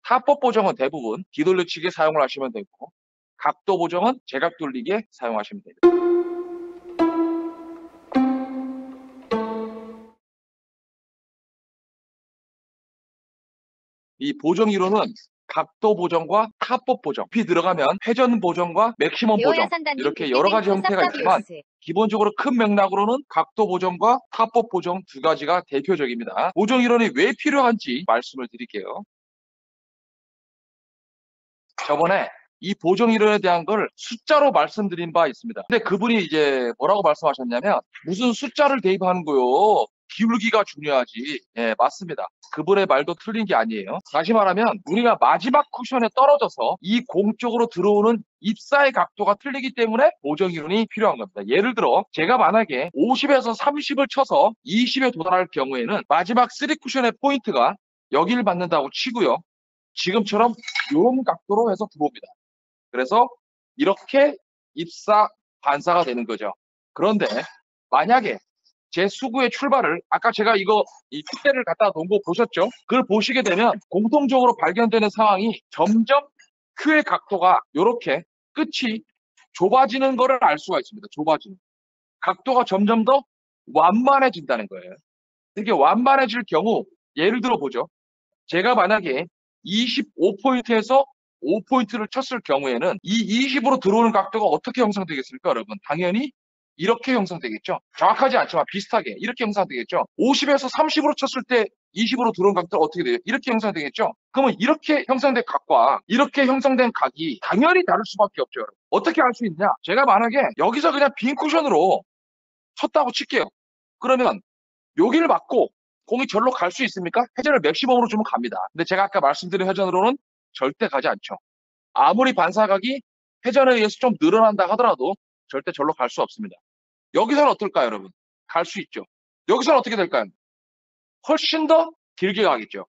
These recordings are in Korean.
타법 보정은 대부분 뒤돌려치기에 사용을 하시면 되고, 각도 보정은 제각 돌리기에 사용하시면 됩니다. 이 보정 이론은 각도 보정과 타법 보정, 높이 들어가면 회전 보정과 맥시멈 보정, 이렇게 여러 가지 형태가 있지만 기본적으로 큰 맥락으로는 각도 보정과 타법 보정 두 가지가 대표적입니다. 보정 이론이 왜 필요한지 말씀을 드릴게요. 저번에 이 보정 이론에 대한 걸 숫자로 말씀드린 바 있습니다. 근데 그분이 이제 뭐라고 말씀하셨냐면, 무슨 숫자를 대입하는 거요? 기울기가 중요하지. 예, 맞습니다. 그분의 말도 틀린 게 아니에요. 다시 말하면 우리가 마지막 쿠션에 떨어져서 이 공 쪽으로 들어오는 입사의 각도가 틀리기 때문에 보정 이론이 필요한 겁니다. 예를 들어 제가 만약에 50에서 30을 쳐서 20에 도달할 경우에는 마지막 3 쿠션의 포인트가 여기를 받는다고 치고요. 지금처럼 이런 각도로 해서 들어옵니다. 그래서 이렇게 입사 반사가 되는 거죠. 그런데 만약에 제 수구의 출발을, 아까 제가 이 핏대를 갖다 놓은 거 보셨죠? 그걸 보시게 되면 공통적으로 발견되는 상황이 점점 큐의 각도가 이렇게 끝이 좁아지는 것을 알 수가 있습니다. 좁아지는. 각도가 점점 더 완만해진다는 거예요. 이게 완만해질 경우, 예를 들어 보죠. 제가 만약에 25포인트에서 5포인트를 쳤을 경우에는 이 20으로 들어오는 각도가 어떻게 형성되겠습니까, 여러분? 당연히 이렇게 형성되겠죠. 정확하지 않지만 비슷하게 이렇게 형성되겠죠. 50에서 30으로 쳤을 때 20으로 들어온 각도가 어떻게 돼요? 이렇게 형성되겠죠. 그러면 이렇게 형성된 각과 이렇게 형성된 각이 당연히 다를 수밖에 없죠, 여러분. 어떻게 알 수 있냐? 제가 만약에 여기서 그냥 빈 쿠션으로 쳤다고 칠게요. 그러면 여기를 맞고 공이 절로 갈 수 있습니까? 회전을 맥시멈으로 주면 갑니다. 근데 제가 아까 말씀드린 회전으로는 절대 가지 않죠. 아무리 반사각이 회전에 의해서 좀 늘어난다 하더라도 절대 절로 갈 수 없습니다. 여기서는 어떨까요, 여러분? 갈 수 있죠. 여기서는 어떻게 될까요? 훨씬 더 길게 가겠죠.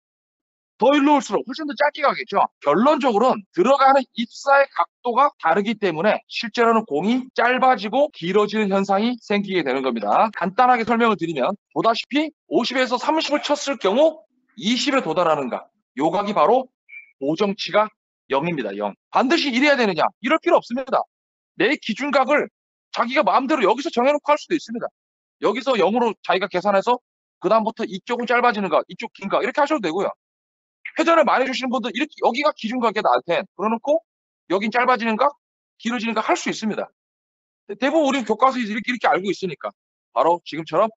더 일로 올수록 훨씬 더 짧게 가겠죠. 결론적으로는 들어가는 입사의 각도가 다르기 때문에 실제로는 공이 짧아지고 길어지는 현상이 생기게 되는 겁니다. 간단하게 설명을 드리면, 보다시피 50에서 30을 쳤을 경우 20에 도달하는가, 요 각이 바로 보정치가 0입니다. 0. 반드시 이래야 되느냐? 이럴 필요 없습니다. 내 기준각을 자기가 마음대로 여기서 정해놓고 할 수도 있습니다. 여기서 0으로 자기가 계산해서 그 다음부터 이쪽은 짧아지는가, 이쪽 긴가, 이렇게 하셔도 되고요. 회전을 많이 주시는 분들, 이렇게 여기가 기준각이야 나한테, 그러놓고 여긴 짧아지는가 길어지는가 할 수 있습니다. 대부분 우리 교과서에서 이렇게 알고 있으니까 바로 지금처럼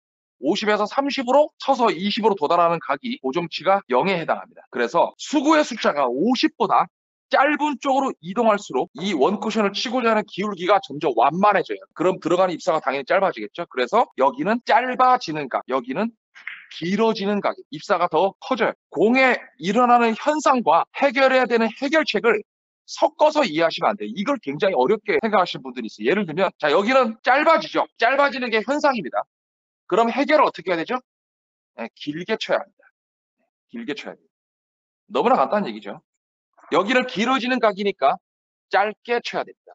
50에서 30으로 쳐서 20으로 도달하는 각이 보정치가 0에 해당합니다. 그래서 수구의 숫자가 50보다 짧은 쪽으로 이동할수록 이 원쿠션을 치고자 하는 기울기가 점점 완만해져요. 그럼 들어가는 입사가 당연히 짧아지겠죠. 그래서 여기는 짧아지는 각, 여기는 길어지는 각이, 입사가 더 커져요. 공에 일어나는 현상과 해결해야 되는 해결책을 섞어서 이해하시면 안 돼요. 이걸 굉장히 어렵게 생각하시는 분들이 있어요. 예를 들면, 자, 여기는 짧아지죠. 짧아지는 게 현상입니다. 그럼 해결을 어떻게 해야 되죠? 네, 길게 쳐야 합니다. 길게 쳐야 돼요. 너무나 간단한 얘기죠. 여기는 길어지는 각이니까 짧게 쳐야 됩니다.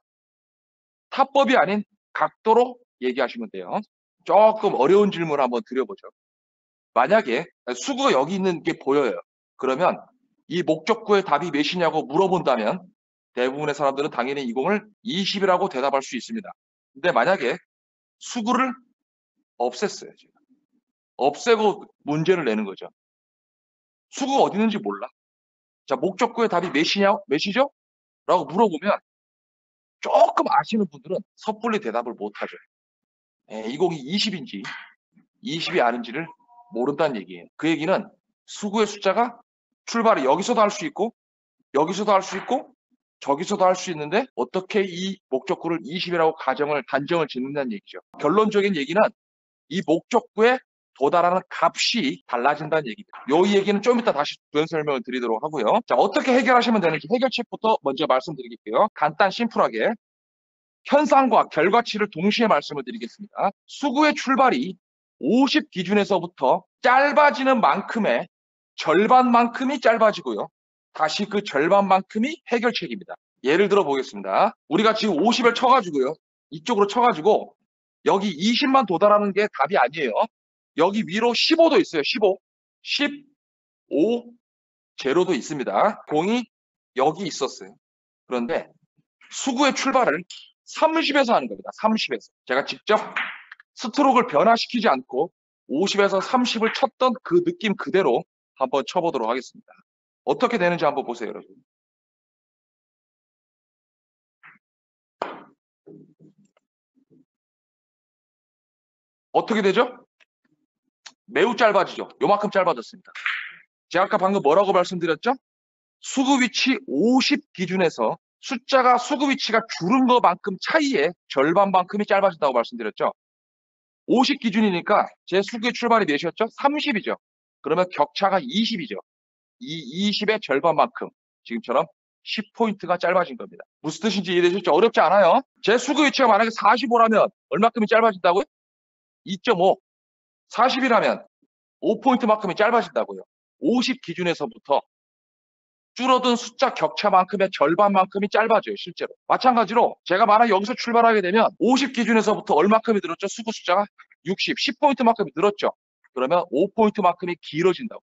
타법이 아닌 각도로 얘기하시면 돼요. 조금 어려운 질문을 한번 드려보죠. 만약에 수구가 여기 있는 게 보여요. 그러면 이 목적구의 답이 몇이냐고 물어본다면 대부분의 사람들은 당연히 이 공을 20이라고 대답할 수 있습니다. 근데 만약에 수구를 없앴어요. 제가. 없애고 문제를 내는 거죠. 수구가 어디 있는지 몰라. 자, 목적구의 답이 몇이죠? 라고 물어보면 조금 아시는 분들은 섣불리 대답을 못하죠. 이 공이 20인지 20이 아닌지를 모른다는 얘기예요. 그 얘기는 수구의 숫자가 출발을 여기서도 할 수 있고 여기서도 할 수 있고 저기서도 할 수 있는데 어떻게 이 목적구를 20이라고 단정을 짓는다는 얘기죠. 결론적인 얘기는 이 목적구에 도달하는 값이 달라진다는 얘기입니다. 이 얘기는 좀 이따 다시 부연 설명을 드리도록 하고요. 자, 어떻게 해결하시면 되는지 해결책부터 먼저 말씀드릴게요. 간단 심플하게 현상과 결과치를 동시에 말씀을 드리겠습니다. 수구의 출발이 50 기준에서부터 짧아지는 만큼의 절반만큼이 짧아지고요. 다시 그 절반만큼이 해결책입니다. 예를 들어 보겠습니다. 우리가 지금 50을 쳐가지고요. 이쪽으로 쳐가지고 여기 20만 도달하는 게 답이 아니에요. 여기 위로 15도 있어요. 15, 15, 제로도 있습니다. 공이 여기 있었어요. 그런데 수구의 출발을 30에서 하는 겁니다. 30에서. 제가 직접 스트로크를 변화시키지 않고 50에서 30을 쳤던 그 느낌 그대로 한번 쳐보도록 하겠습니다. 어떻게 되는지 한번 보세요, 여러분. 어떻게 되죠? 매우 짧아지죠. 요만큼 짧아졌습니다. 제가 아까 방금 뭐라고 말씀드렸죠? 수구 위치 50 기준에서 숫자가 수구 위치가 줄은 것만큼 차이에 절반만큼이 짧아진다고 말씀드렸죠. 50 기준이니까 제 수구의 출발이 몇이었죠? 30이죠. 그러면 격차가 20이죠. 이 20의 절반만큼 지금처럼 10포인트가 짧아진 겁니다. 무슨 뜻인지 이해되셨죠? 어렵지 않아요. 제 수구 위치가 만약에 45라면 얼마큼이 짧아진다고요? 2.5. 40이라면 5포인트만큼이 짧아진다고요. 50 기준에서부터 줄어든 숫자 격차만큼의 절반만큼이 짧아져요, 실제로. 마찬가지로 제가 만약 여기서 출발하게 되면 50 기준에서부터 얼마큼이 늘었죠? 수구 숫자가 60, 10포인트만큼이 늘었죠. 그러면 5포인트만큼이 길어진다고.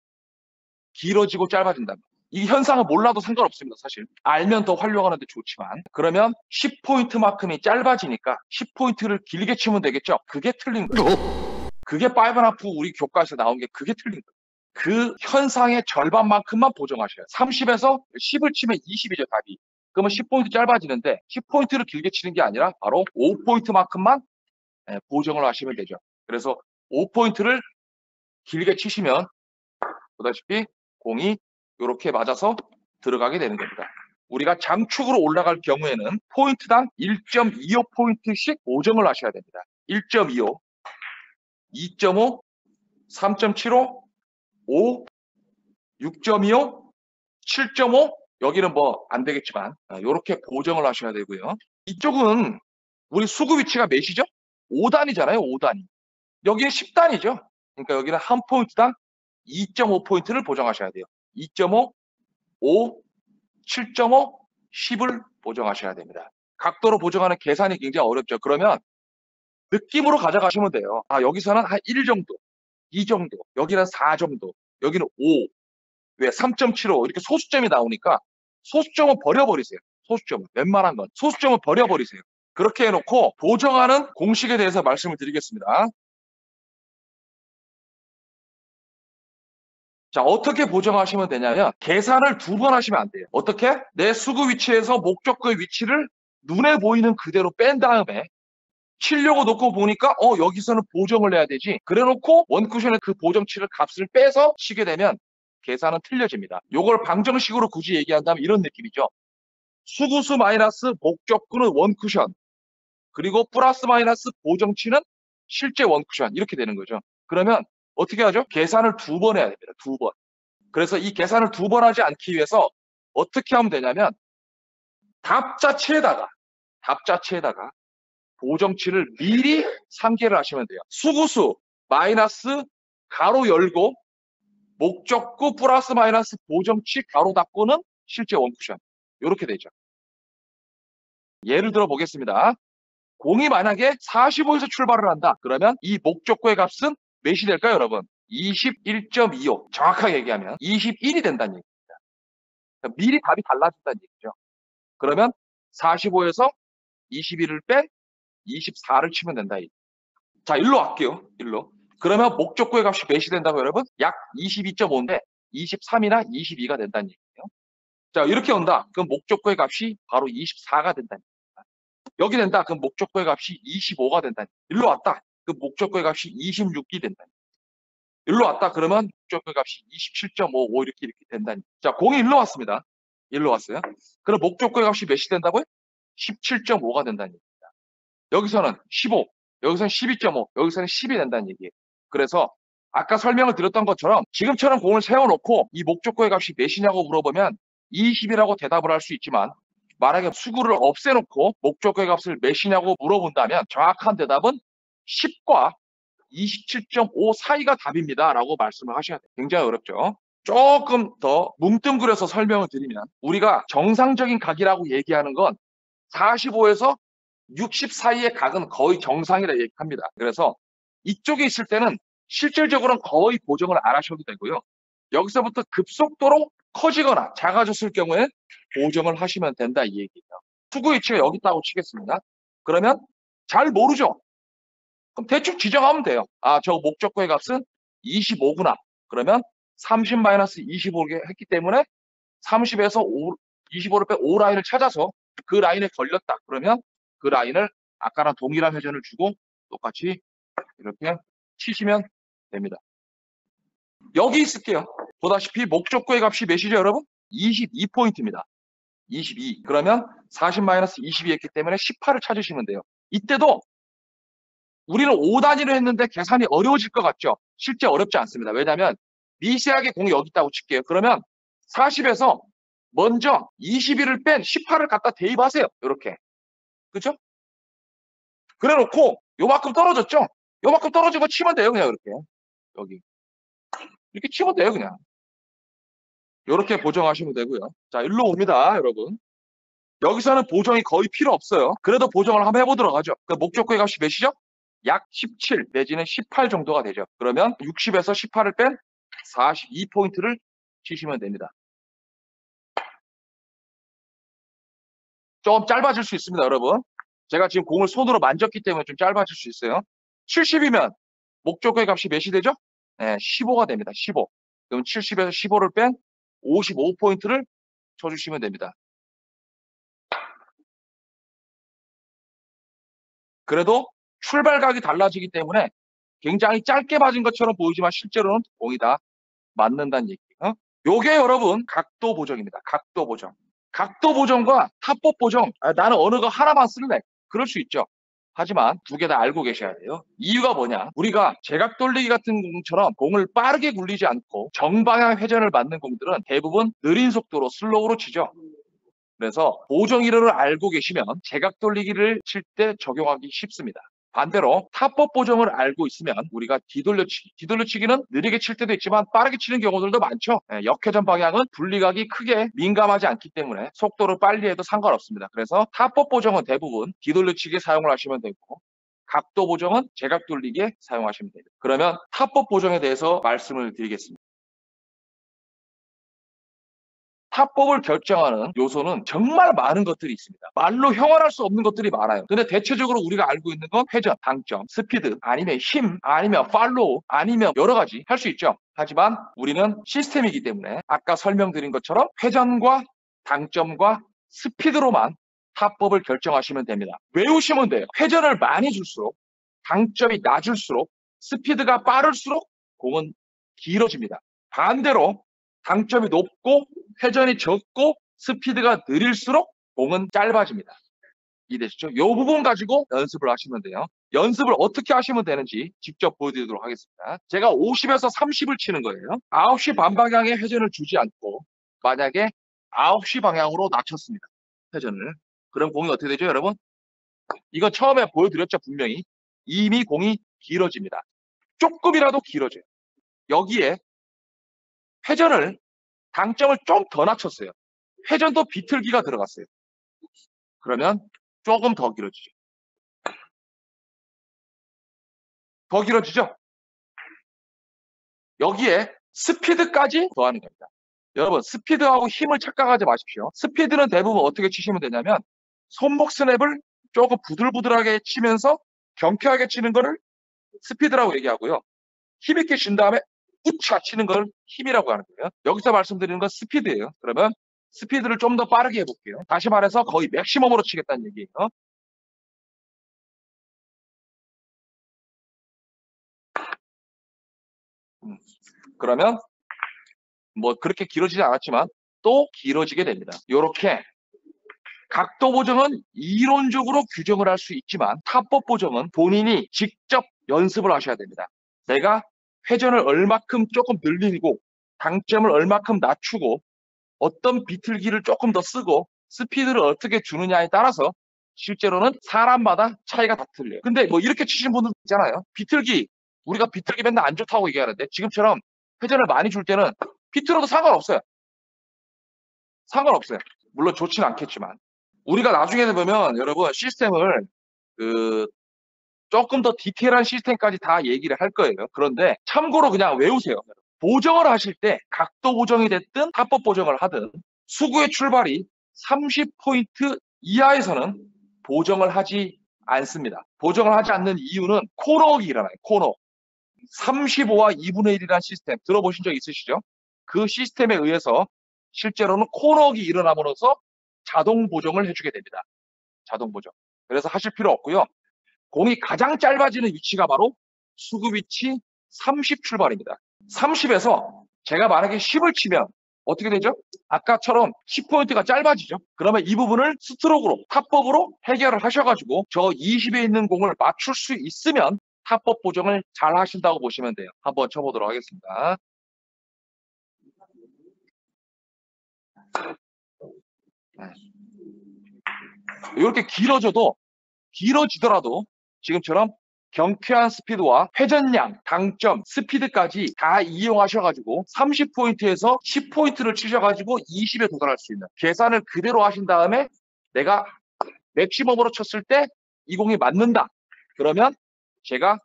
길어지고 짧아진다. 이 현상은 몰라도 상관없습니다, 사실. 알면 더 활용하는데 좋지만. 그러면 10포인트만큼이 짧아지니까 10포인트를 길게 치면 되겠죠? 그게 틀린 거예요. 그게 5.5 우리 교과에서 나온 게 그게 틀린 거예요. 그 현상의 절반만큼만 보정하셔요. 30에서 10을 치면 20이죠, 답이. 그러면 10포인트 짧아지는데 10포인트를 길게 치는 게 아니라 바로 5포인트만큼만 보정을 하시면 되죠. 그래서 5포인트를 길게 치시면 보다시피 공이 이렇게 맞아서 들어가게 되는 겁니다. 우리가 장축으로 올라갈 경우에는 포인트당 1.25포인트씩 보정을 하셔야 됩니다. 1.25, 2.5, 3.75, 5, 6.25, 7.5 여기는 뭐 안 되겠지만 이렇게 보정을 하셔야 되고요. 이쪽은 우리 수구 위치가 몇이죠? 5단이잖아요. 5단이. 여기는 10단이죠. 그러니까 여기는 한 포인트당 2.5포인트를 보정하셔야 돼요. 2.5, 5, 7.5, 10을 보정하셔야 됩니다. 각도로 보정하는 계산이 굉장히 어렵죠. 그러면 느낌으로 가져가시면 돼요. 아, 여기서는 한 1 정도, 2 정도, 여기는 4 정도, 여기는 5, 왜 3.75 이렇게 소수점이 나오니까 소수점은 버려버리세요. 소수점은 웬만한 건 소수점은 버려버리세요. 그렇게 해놓고 보정하는 공식에 대해서 말씀을 드리겠습니다. 자, 어떻게 보정하시면 되냐면 계산을 2번 하시면 안 돼요. 어떻게? 내 수구 위치에서 목적구의 위치를 눈에 보이는 그대로 뺀 다음에 치려고 놓고 보니까 여기서는 보정을 해야 되지. 그래놓고 원쿠션의 그 보정치를 값을 빼서 치게 되면 계산은 틀려집니다. 요걸 방정식으로 굳이 얘기한다면 이런 느낌이죠. 수구수 마이너스 목적구는 원쿠션, 그리고 플러스 마이너스 보정치는 실제 원쿠션 이렇게 되는 거죠. 그러면 어떻게 하죠? 계산을 2번 해야 됩니다. 2번. 그래서 이 계산을 2번 하지 않기 위해서 어떻게 하면 되냐면 답 자체에다가 보정치를 미리 상계를 하시면 돼요. 수구수 마이너스 가로 열고 목적구 플러스 마이너스 보정치 가로 닫고는 실제 원쿠션. 이렇게 되죠. 예를 들어 보겠습니다. 공이 만약에 45에서 출발을 한다. 그러면 이 목적구의 값은 몇이 될까요, 여러분? 21.25. 정확하게 얘기하면 21이 된다는 얘기입니다. 그러니까 미리 답이 달라진다는 얘기죠. 그러면 45에서 21을 뺀 24를 치면 된다. 자, 일로 할게요. 일로. 그러면 목적구의 값이 몇이 된다고 여러분? 약 22.5인데 23이나 22가 된다는 얘기예요. 자, 이렇게 온다. 그럼 목적구의 값이 바로 24가 된다는 얘기입니다. 여기 된다. 그럼 목적구의 값이 25가 된다는 얘기예요. 일로 왔다. 그럼 목적구의 값이 26이 된다는 얘기예요. 일로 왔다. 그러면 목적구의 값이 27.55 이렇게 된다는 얘기예요. 자, 공이 일로 왔습니다. 일로 왔어요. 그럼 목적구의 값이 몇이 된다고요? 17.5가 된다는 얘기입니다. 여기서는 15, 여기서는 12.5, 여기서는 10이 된다는 얘기예요. 그래서 아까 설명을 드렸던 것처럼 지금처럼 공을 세워놓고 이 목적구의 값이 몇이냐고 물어보면 20이라고 대답을 할 수 있지만 만약에 수구를 없애놓고 목적구의 값을 몇이냐고 물어본다면 정확한 대답은 10과 27.5 사이가 답입니다 라고 말씀을 하셔야 돼요. 굉장히 어렵죠. 조금 더 뭉뚱그려서 설명을 드리면 우리가 정상적인 각이라고 얘기하는 건 45에서 60 사이의 각은 거의 정상이라 얘기합니다. 그래서 이쪽에 있을 때는 실질적으로는 거의 보정을 안 하셔도 되고요. 여기서부터 급속도로 커지거나 작아졌을 경우에 보정을 하시면 된다 이 얘기예요. 투구 위치가 여기 있다고 치겠습니다. 그러면 잘 모르죠? 그럼 대충 지정하면 돼요. 아, 저 목적구의 값은 25구나. 그러면 30-25를 했기 때문에 30에서 25를 빼 5 라인을 찾아서 그 라인에 걸렸다. 그러면 그 라인을 아까랑 동일한 회전을 주고 똑같이 이렇게 치시면 됩니다. 여기 있을게요. 보다시피 목적구의 값이 몇이죠, 여러분? 22포인트입니다. 22. 그러면 40-22 했기 때문에 18을 찾으시면 돼요. 이때도 우리는 5단위로 했는데 계산이 어려워질 것 같죠? 실제 어렵지 않습니다. 왜냐하면 미세하게 공이 여기 있다고 칠게요. 그러면 40에서 먼저 21을 뺀 18을 갖다 대입하세요. 이렇게. 그죠? 그래 놓고 요만큼 떨어졌죠? 요만큼 떨어지고 치면 돼요. 그냥 이렇게. 여기. 이렇게 치면 돼요. 그냥. 이렇게 보정하시면 되고요. 자, 일로 옵니다. 여러분. 여기서는 보정이 거의 필요 없어요. 그래도 보정을 한번 해보도록 하죠. 그 목적구의 값이 몇이죠? 약 17 내지는 18 정도가 되죠. 그러면 60에서 18을 뺀 42포인트를 치시면 됩니다. 좀 짧아질 수 있습니다, 여러분. 제가 지금 공을 손으로 만졌기 때문에 좀 짧아질 수 있어요. 70이면 목적구의 값이 몇이 되죠? 네, 15가 됩니다. 15. 그럼 70에서 15를 뺀 55포인트를 쳐주시면 됩니다. 그래도 출발각이 달라지기 때문에 굉장히 짧게 맞은 것처럼 보이지만 실제로는 공이 다 맞는다는 얘기예요. 요게 여러분 각도 보정입니다. 각도 보정. 각도 보정과 탑법 보정. 나는 어느 거 하나만 쓸래. 그럴 수 있죠. 하지만 두 개 다 알고 계셔야 돼요. 이유가 뭐냐? 우리가 제각 돌리기 같은 공처럼 공을 빠르게 굴리지 않고 정방향 회전을 맞는 공들은 대부분 느린 속도로 슬로우로 치죠. 그래서 보정 이론을 알고 계시면 제각 돌리기를 칠 때 적용하기 쉽습니다. 반대로 탑법 보정을 알고 있으면 우리가 뒤돌려치기는 느리게 칠 때도 있지만 빠르게 치는 경우들도 많죠. 역회전 방향은 분리각이 크게 민감하지 않기 때문에 속도를 빨리 해도 상관없습니다. 그래서 탑법 보정은 대부분 뒤돌려치기에 사용을 하시면 되고 각도 보정은 제각 돌리기에 사용하시면 됩니다. 그러면 탑법 보정에 대해서 말씀을 드리겠습니다. 타법을 결정하는 요소는 정말 많은 것들이 있습니다. 말로 형언할 수 없는 것들이 많아요. 근데 대체적으로 우리가 알고 있는 건 회전, 당점, 스피드, 아니면 힘, 아니면 팔로우, 아니면 여러 가지 할 수 있죠. 하지만 우리는 시스템이기 때문에 아까 설명드린 것처럼 회전과 당점과 스피드로만 타법을 결정하시면 됩니다. 외우시면 돼요. 회전을 많이 줄수록, 당점이 낮을수록, 스피드가 빠를수록 공은 길어집니다. 반대로 당점이 높고 회전이 적고 스피드가 느릴수록 공은 짧아집니다. 이해되시죠? 이 부분 가지고 연습을 하시면 돼요. 연습을 어떻게 하시면 되는지 직접 보여드리도록 하겠습니다. 제가 50에서 30을 치는 거예요. 9시 반 방향에 회전을 주지 않고 만약에 9시 방향으로 낮췄습니다. 회전을. 그럼 공이 어떻게 되죠, 여러분? 이건 처음에 보여드렸죠, 분명히. 이미 공이 길어집니다. 조금이라도 길어져요. 여기에 회전을 당점을 좀 더 낮췄어요. 회전도 비틀기가 들어갔어요. 그러면 조금 더 길어지죠. 더 길어지죠? 여기에 스피드까지 더하는 겁니다. 여러분, 스피드하고 힘을 착각하지 마십시오. 스피드는 대부분 어떻게 치시면 되냐면 손목 스냅을 조금 부들부들하게 치면서 경쾌하게 치는 거를 스피드라고 얘기하고요. 힘있게 친 다음에 우차 치는 걸 힘이라고 하는 거예요. 여기서 말씀드리는 건 스피드예요. 그러면 스피드를 좀 더 빠르게 해볼게요. 다시 말해서 거의 맥시멈으로 치겠다는 얘기예요. 그러면 뭐 그렇게 길어지지 않았지만 또 길어지게 됩니다. 이렇게 각도 보정은 이론적으로 규정을 할 수 있지만 타법 보정은 본인이 직접 연습을 하셔야 됩니다. 내가 회전을 얼마큼 조금 늘리고 당점을 얼마큼 낮추고 어떤 비틀기를 조금 더 쓰고 스피드를 어떻게 주느냐에 따라서 실제로는 사람마다 차이가 다 틀려요. 근데 뭐 이렇게 치시는 분들 있잖아요. 비틀기, 우리가 비틀기 맨날 안 좋다고 얘기하는데 지금처럼 회전을 많이 줄 때는 비틀어도 상관없어요. 상관없어요. 물론 좋지는 않겠지만. 우리가 나중에 보면 여러분 시스템을 조금 더 디테일한 시스템까지 다 얘기를 할 거예요. 그런데 참고로 그냥 외우세요. 보정을 하실 때 각도 보정이 됐든 탑법 보정을 하든 수구의 출발이 30포인트 이하에서는 보정을 하지 않습니다. 보정을 하지 않는 이유는 코너웍이 일어나요. 코너. 35와 2분의 1이라는 시스템 들어보신 적 있으시죠? 그 시스템에 의해서 실제로는 코너웍이 일어남으로써 자동 보정을 해주게 됩니다. 자동 보정. 그래서 하실 필요 없고요. 공이 가장 짧아지는 위치가 바로 수구 위치 30 출발입니다. 30에서 제가 만약에 10을 치면 어떻게 되죠? 아까처럼 10포인트가 짧아지죠. 그러면 이 부분을 스트로크로, 탑법으로 해결을 하셔가지고 저 20에 있는 공을 맞출 수 있으면 탑법 보정을 잘 하신다고 보시면 돼요. 한번 쳐보도록 하겠습니다. 이렇게 길어지더라도 지금처럼 경쾌한 스피드와 회전량, 당점, 스피드까지 다 이용하셔가지고 30포인트에서 10포인트를 치셔가지고 20에 도달할 수 있는 계산을 그대로 하신 다음에 내가 맥시멈으로 쳤을 때 이 공이 맞는다. 그러면 제가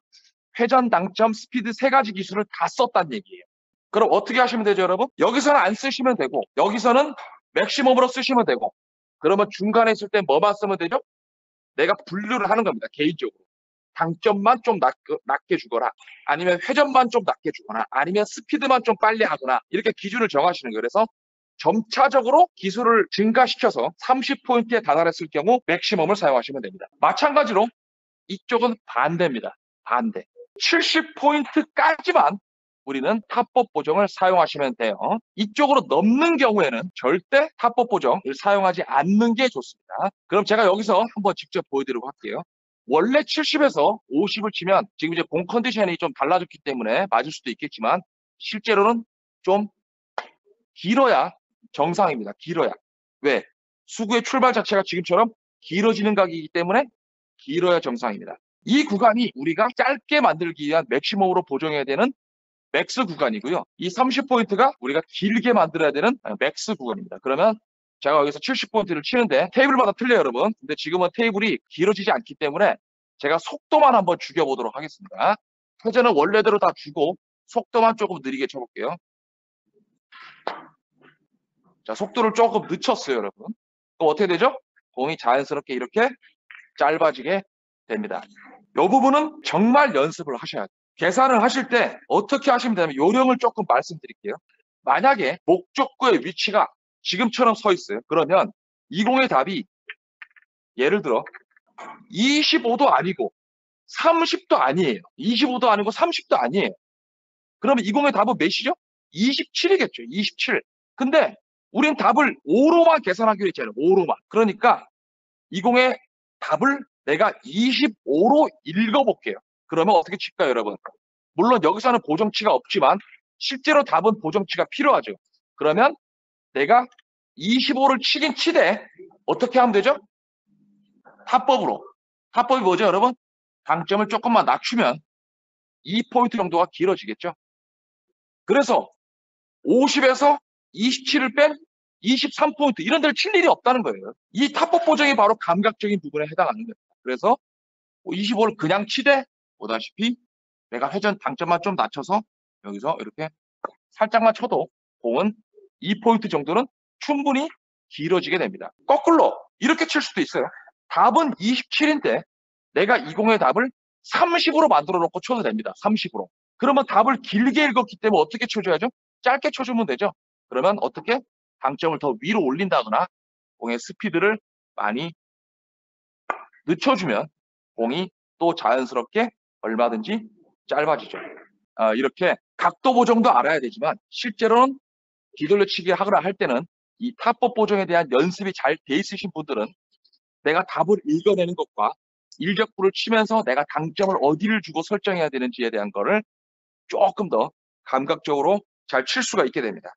회전, 당점, 스피드 세 가지 기술을 다 썼다는 얘기예요. 그럼 어떻게 하시면 되죠, 여러분? 여기서는 안 쓰시면 되고 여기서는 맥시멈으로 쓰시면 되고 그러면 중간에 있을 때 뭐만 쓰면 되죠? 내가 분류를 하는 겁니다. 개인적으로. 당점만 좀 낮게 주거나 아니면 회전만 좀 낮게 주거나 아니면 스피드만 좀 빨리 하거나 이렇게 기준을 정하시는 거예요. 그래서 점차적으로 기술을 증가시켜서 30포인트에 달했을 경우 맥시멈을 사용하시면 됩니다. 마찬가지로 이쪽은 반대입니다. 반대. 70포인트까지만 우리는 탑법 보정을 사용하시면 돼요. 이쪽으로 넘는 경우에는 절대 탑법 보정을 사용하지 않는 게 좋습니다. 그럼 제가 여기서 한번 직접 보여드리도록 할게요. 원래 70에서 50을 치면 지금 이제 공 컨디션이 좀 달라졌기 때문에 맞을 수도 있겠지만 실제로는 좀 길어야 정상입니다. 길어야. 왜? 수구의 출발 자체가 지금처럼 길어지는 각이기 때문에 길어야 정상입니다. 이 구간이 우리가 짧게 만들기 위한 맥시멈으로 보정해야 되는 맥스 구간이고요. 이 30포인트가 우리가 길게 만들어야 되는 맥스 구간입니다. 그러면 제가 여기서 70포인트를 치는데 테이블마다 틀려요, 여러분. 근데 지금은 테이블이 길어지지 않기 때문에 제가 속도만 한번 죽여보도록 하겠습니다. 회전은 원래대로 다 주고 속도만 조금 느리게 쳐볼게요. 자, 속도를 조금 늦췄어요, 여러분. 그럼 어떻게 되죠? 공이 자연스럽게 이렇게 짧아지게 됩니다. 이 부분은 정말 연습을 하셔야 돼요. 계산을 하실 때 어떻게 하시면 되냐면 요령을 조금 말씀드릴게요. 만약에 목적구의 위치가 지금처럼 서 있어요. 그러면 이 공의 답이 예를 들어 25도 아니고 30도 아니에요. 25도 아니고 30도 아니에요. 그러면 이 공의 답은 몇이죠? 27이겠죠. 27. 근데 우린 답을 5로만 계산하기로 했잖아요. 5로만. 그러니까 이 공의 답을 내가 25로 읽어볼게요. 그러면 어떻게 칠까요, 여러분? 물론 여기서는 보정치가 없지만 실제로 답은 보정치가 필요하죠. 그러면 내가 25를 치긴 치되 어떻게 하면 되죠? 탑법으로. 탑법이 뭐죠, 여러분? 당점을 조금만 낮추면 2포인트 정도가 길어지겠죠. 그래서 50에서 27을 뺀 23포인트 이런 데를 칠 일이 없다는 거예요. 이 탑법 보정이 바로 감각적인 부분에 해당하는 거예요. 그래서 25를 그냥 치되 보다시피 내가 회전 당점만 좀 낮춰서 여기서 이렇게 살짝만 쳐도 공은 2포인트 정도는 충분히 길어지게 됩니다. 거꾸로 이렇게 칠 수도 있어요. 답은 27인데 내가 이 공의 답을 30으로 만들어 놓고 쳐도 됩니다. 30으로. 그러면 답을 길게 읽었기 때문에 어떻게 쳐줘야죠? 짧게 쳐주면 되죠. 그러면 어떻게? 당점을 더 위로 올린다거나 공의 스피드를 많이 늦춰주면 공이 또 자연스럽게 얼마든지 짧아지죠. 이렇게 각도 보정도 알아야 되지만 실제로는 뒤돌려치기 하거나 할 때는 이 탑법 보정에 대한 연습이 잘 돼 있으신 분들은 내가 답을 읽어내는 것과 일격구를 치면서 내가 당점을 어디를 주고 설정해야 되는지에 대한 거를 조금 더 감각적으로 잘 칠 수가 있게 됩니다.